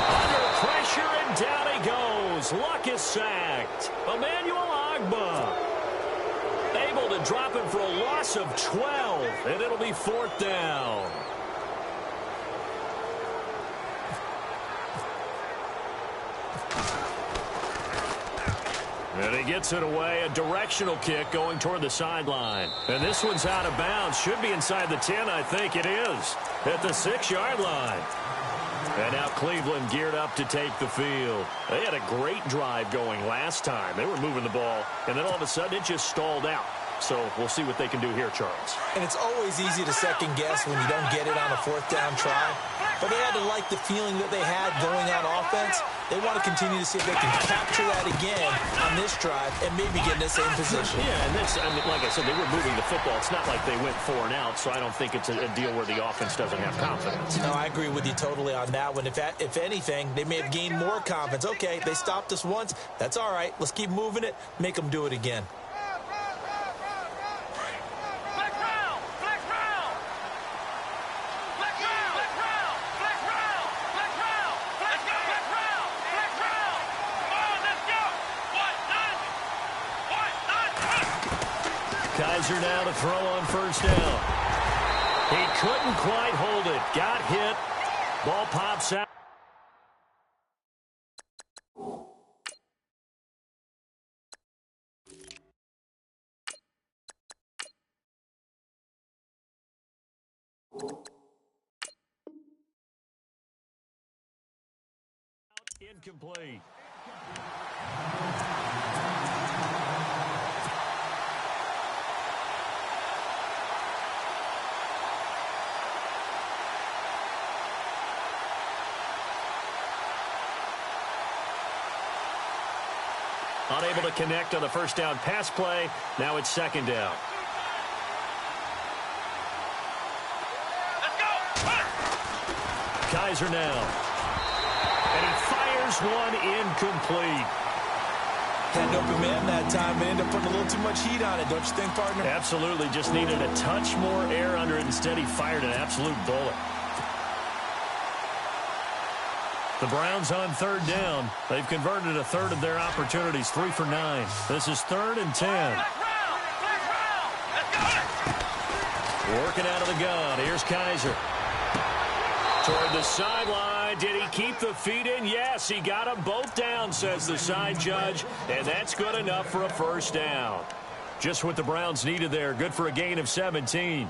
Under pressure, and down he goes. Luck is sacked. Emmanuel Ogbah able to drop him for a loss of 12, and it'll be 4th down. And he gets it away, a directional kick going toward the sideline. And this one's out of bounds. Should be inside the 10, I think it is, at the 6-yard line. And now Cleveland geared up to take the field. They had a great drive going last time. They were moving the ball, and then all of a sudden it just stalled out. So we'll see what they can do here, Charles. And it's always easy to second guess when you don't get it on a 4th down try. But they had to like the feeling that they had going on offense. They want to continue to see if they can capture that again on this drive and maybe get in the same position. Yeah, and this, I mean, like I said, they were moving the football. It's not like they went 4 and out, so I don't think it's a deal where the offense doesn't have confidence. No, I agree with you totally on that one. If anything, they may have gained more confidence. Okay, they stopped us once. That's all right. Let's keep moving it. Make them do it again. Kaiser now to throw on 1st down. He couldn't quite hold it. Got hit. Ball pops out. Incomplete. Unable to connect on the 1st down pass play. Now it's 2nd down. Let's go. Kaiser now. And he fires one incomplete. Had an open man that time, but ended up putting a little too much heat on it, don't you think, partner? Absolutely. Just needed a touch more air under it. Instead, he fired an absolute bullet. The Browns on 3rd down. They've converted a 1/3 of their opportunities, 3 for 9. This is 3rd and 10. Working out of the gun. Here's Kaiser. Toward the sideline. Did he keep the feet in? Yes, he got them both down, says the side judge. And that's good enough for a 1st down. Just what the Browns needed there. Good for a gain of 17.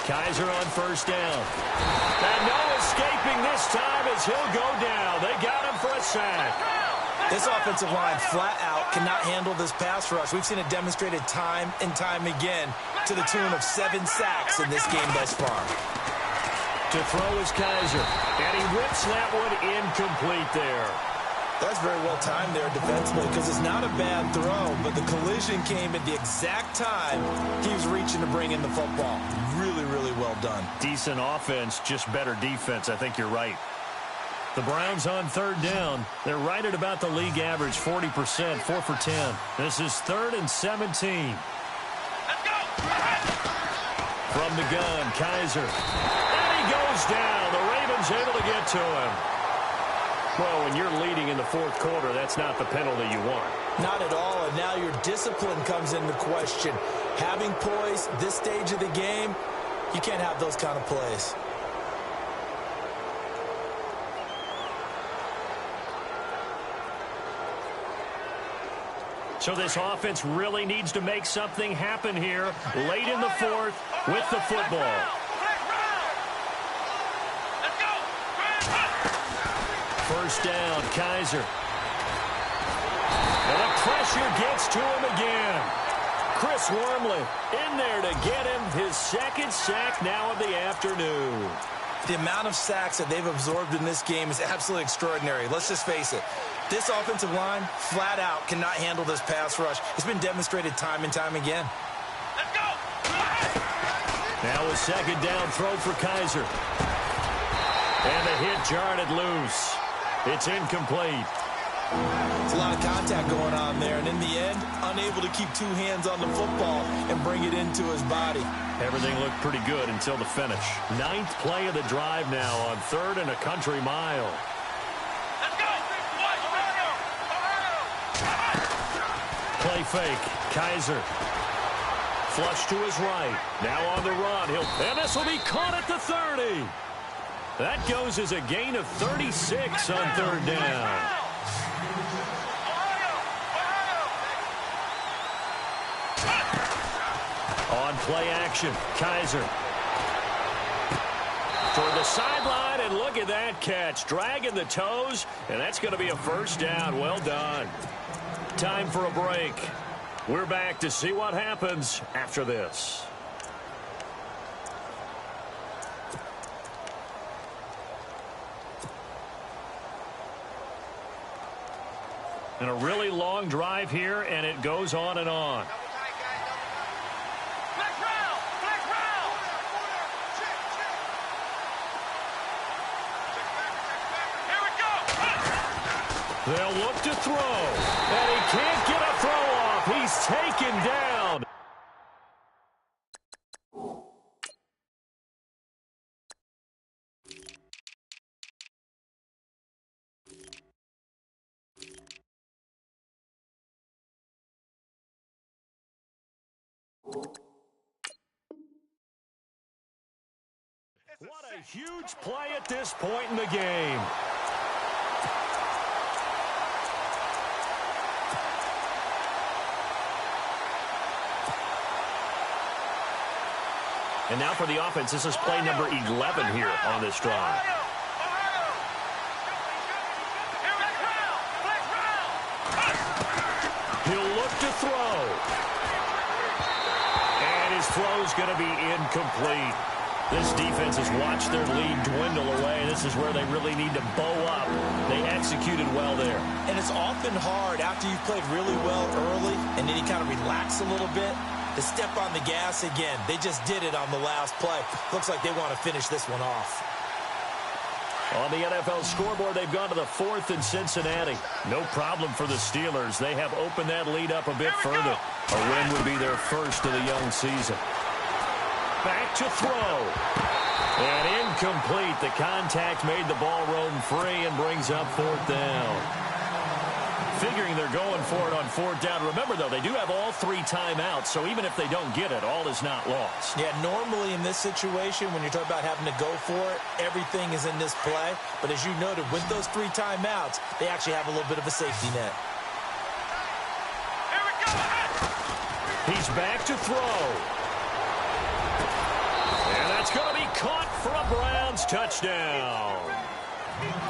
Kaiser on first down. And no escaping this time as he'll go down. They got him for a sack. This offensive line flat out cannot handle this pass rush. We've seen it demonstrated time and time again to the tune of 7 sacks in this game thus far. To throw is Kaiser. And he whips that one incomplete there. That's very well timed there defensively because it's not a bad throw, but the collision came at the exact time he was reaching to bring in the football. Really, really well done. Decent offense, just better defense. I think you're right. The Browns on third down. They're right at about the league average, 40%, 4 for 10. This is 3rd and 17. Let's go. From the gun, Kaiser. And he goes down. The Ravens able to get to him. Well, when you're leading in the fourth quarter, that's not the penalty you want. Not at all, and now your discipline comes into question. Having poise this stage of the game, you can't have those kind of plays. So this offense really needs to make something happen here late in the fourth with the football. First down, Kaiser. And the pressure gets to him again. Chris Wormley in there to get him his second sack now of the afternoon. The amount of sacks that they've absorbed in this game is absolutely extraordinary. Let's just face it. This offensive line, flat out, cannot handle this pass rush. It's been demonstrated time and time again. Let's go. Now a second down throw for Kaiser. And the hit jarred it loose. It's incomplete. There's a lot of contact going on there, and in the end, unable to keep 2 hands on the football and bring it into his body. Everything looked pretty good until the finish. 9th play of the drive now on 3rd and a country mile. Let's go. Play fake. Kaiser. Flush to his right. Now on the run. And this will be caught at the 30. That goes as a gain of 36 on 3rd down. On play action, Kaiser. Toward the sideline, and look at that catch. Dragging the toes, and that's going to be a first down. Well done. Time for a break. We're back to see what happens after this. And a really long drive here, and it goes on and on. They'll look to throw, and he can't get a throw off. He's taken down. What a huge play at this point in the game. And now for the offense, this is play number 11 here on this drive. He'll look to throw. And his throw's going to be incomplete. This defense has watched their lead dwindle away. This is where they really need to bow up. They executed well there. And it's often hard after you've played really well early and then you kind of relax a little bit to step on the gas again. They just did it on the last play. Looks like they want to finish this one off. On the NFL scoreboard, they've gone to the 4th in Cincinnati. No problem for the Steelers. They have opened that lead up a bit further. A win would be their first of the young season. Back to throw. And incomplete. The contact made the ball roam free and brings up 4th down. Figuring they're going for it on 4th down. Remember, though, they do have all 3 timeouts, so even if they don't get it, all is not lost. Yeah, normally in this situation, when you're talking about having to go for it, everything is in this play. But as you noted, with those 3 timeouts, they actually have a little bit of a safety net. Here we go. He's back to throw. And that's Caught for a Browns touchdown.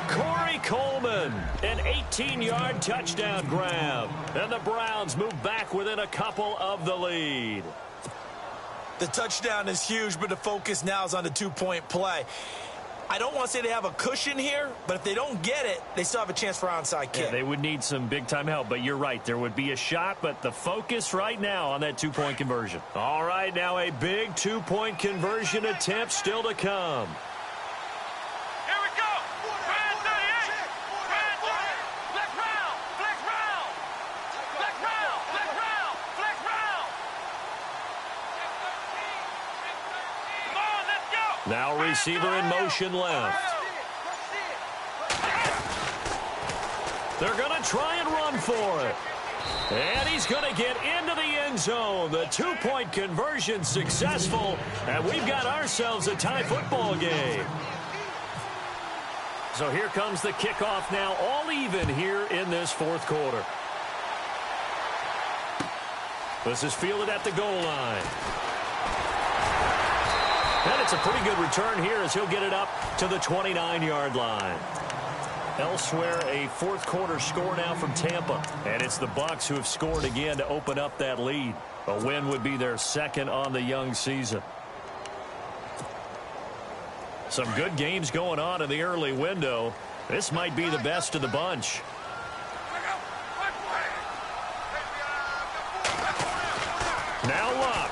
Corey Coleman, an 18-yard touchdown grab. And the Browns move back within a couple of the lead. The touchdown is huge, but the focus now is on the two-point play. I don't want to say they have a cushion here, but if they don't get it, they still have a chance for onside kick. Yeah, they would need some big-time help, but you're right. There would be a shot, but the focus right now on that two-point conversion. All right, now a big two-point conversion attempt still to come. Here we go. Brand 38. Brand 30. Flex round. Flex round. Flex round. Flex round. Flex round. Come on, let's go. Now receiver in motion left. They're going to try and run for it. And he's going to get into the end zone. The two-point conversion successful. And we've got ourselves a tie football game. So here comes the kickoff now, all even here in this fourth quarter. This is fielded at the goal line. And it's a pretty good return here as he'll get it up to the 29-yard line. Elsewhere, a fourth quarter score now from Tampa. And it's the Bucs who have scored again to open up that lead. A win would be their second on the young season. Some good games going on in the early window. This might be the best of the bunch. Now Luck.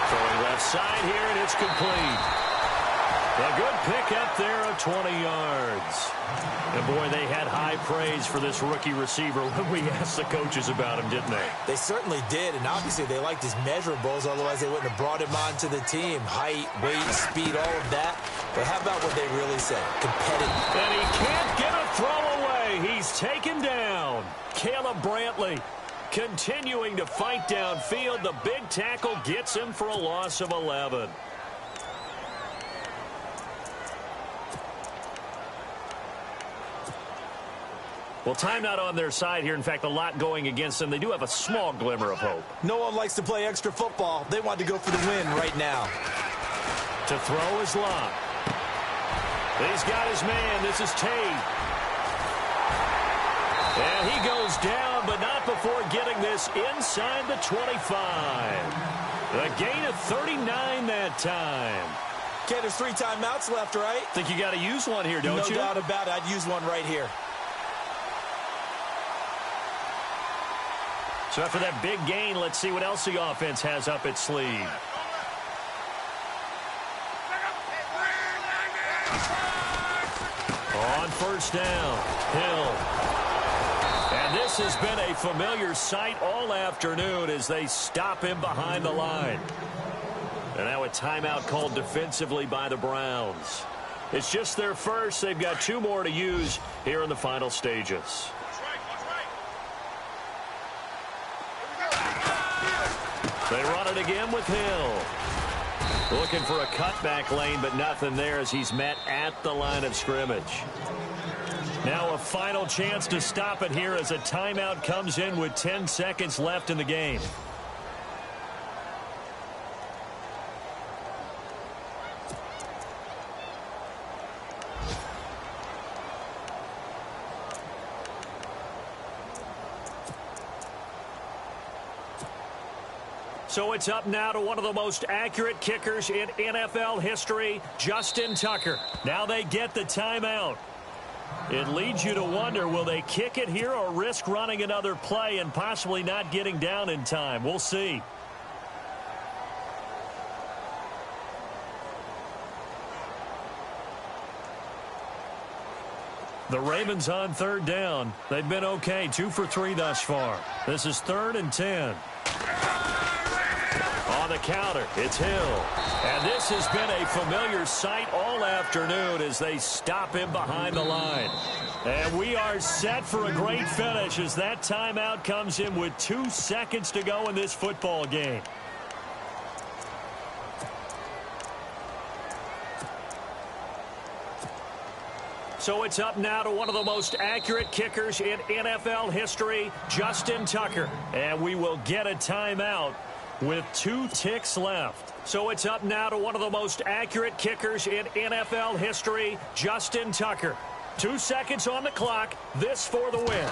Throwing left side here, and it's complete. A good pick up there of 20 yards. And, boy, they had high praise for this rookie receiver when we asked the coaches about him, didn't they? They certainly did, and obviously they liked his measurables, otherwise they wouldn't have brought him onto the team. Height, weight, speed, all of that. But how about what they really said? Competitive. And he can't get a throw away. He's taken down. Caleb Brantley continuing to fight downfield. The big tackle gets him for a loss of 11. Well, timeout on their side here. In fact, a lot going against them. They do have a small glimmer of hope. No one likes to play extra football. They want to go for the win right now. To throw is Locke. He's got his man. This is Tate. And he goes down, but not before getting this inside the 25. A gain of 39 that time. Okay, there's 3 timeouts left, right? Think you got to use one here, don't you? No doubt about it. I'd use one right here. So after that big gain, let's see what else the offense has up its sleeve. On first down, Hill. And this has been a familiar sight all afternoon as they stop him behind the line. And now a timeout called defensively by the Browns. It's just their first. They've got 2 more to use here in the final stages. They run it again with Hill. Looking for a cutback lane, but nothing there as he's met at the line of scrimmage. Now a final chance to stop it here as a timeout comes in with 10 seconds left in the game. So it's up now to one of the most accurate kickers in NFL history, Justin Tucker. Now they get the timeout. It leads you to wonder, will they kick it here or risk running another play and possibly not getting down in time? We'll see. The Ravens on third down. They've been okay, 2 for 3 thus far. This is 3rd and 10. On the counter, it's Hill. And this has been a familiar sight all afternoon as they stop him behind the line. And we are set for a great finish as that timeout comes in with 2 seconds to go in this football game. So it's up now to one of the most accurate kickers in NFL history, Justin Tucker. And we will get a timeout with 2 ticks left. So it's up now to one of the most accurate kickers in NFL history, Justin Tucker. 2 seconds on the clock. This for the win.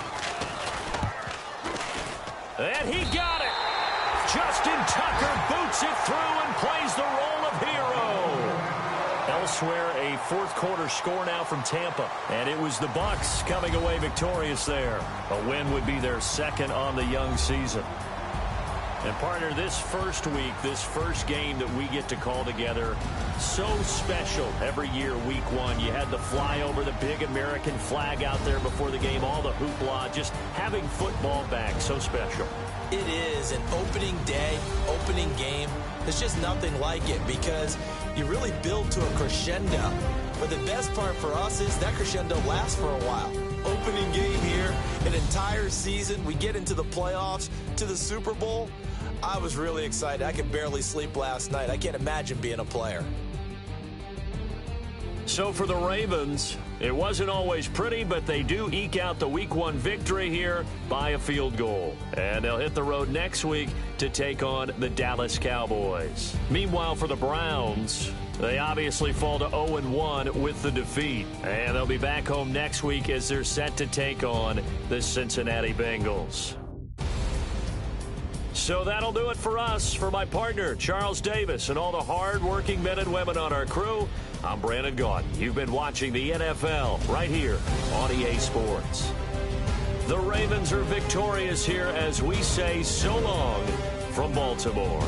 And he got it. Justin Tucker boots it through and plays the role of hero. Elsewhere, a fourth-quarter score now from Tampa. And it was the Bucs coming away victorious there. A win would be their second on the young season. And, partner, this first week, this first game that we get to call together, so special every year, week 1. You had the flyover, the big American flag out there before the game, all the hoopla, just having football back, so special. It is an opening day, opening game. There's just nothing like it because you really build to a crescendo. But the best part for us is that crescendo lasts for a while. Opening game here, an entire season. We get into the playoffs, to the Super Bowl. I was really excited. I could barely sleep last night. I can't imagine being a player. So for the Ravens, it wasn't always pretty, but they do eke out the Week 1 victory here by a field goal. And they'll hit the road next week to take on the Dallas Cowboys. Meanwhile, for the Browns, they obviously fall to 0-1 with the defeat. And they'll be back home next week as they're set to take on the Cincinnati Bengals. So that'll do it for us. For my partner, Charles Davis, and all the hard-working men and women on our crew, I'm Brandon Gaudin. You've been watching the NFL right here on EA Sports. The Ravens are victorious here as we say so long from Baltimore.